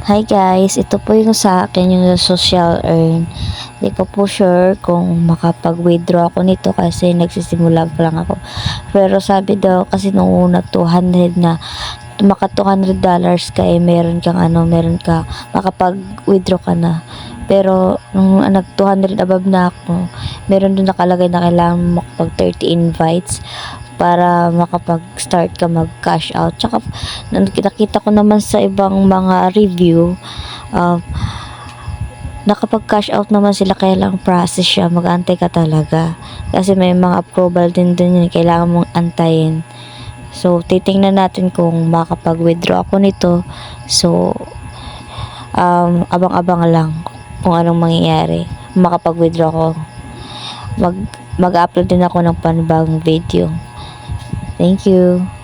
Hi guys, ito po yung sa akin yung social earn. Hindi ko po sure kung makapag-withdraw ako nito kasi nagsisimula pa lang ako. Pero sabi daw kasi nung una 200 na maka $200 ka meron kang meron ka makapag-withdraw ka na. Pero nung nag 200 above na ako, meron doon nakalagay na kailangan makapag 30 invites para makapag-start ka mag-cash out. Tsaka nakita ko naman sa ibang mga review, uh, nakapag-cash out naman sila, kaya lang process siya, mag-antay ka talaga. Kasi may mga approval din dun yun, kailangan mong antayin. So, titingnan natin kung makapag-withdraw ako nito. So, abang-abang lang kung anong mangyayari. Makapag-withdraw ako. Mag-upload din ako ng panibagong video. Thank you.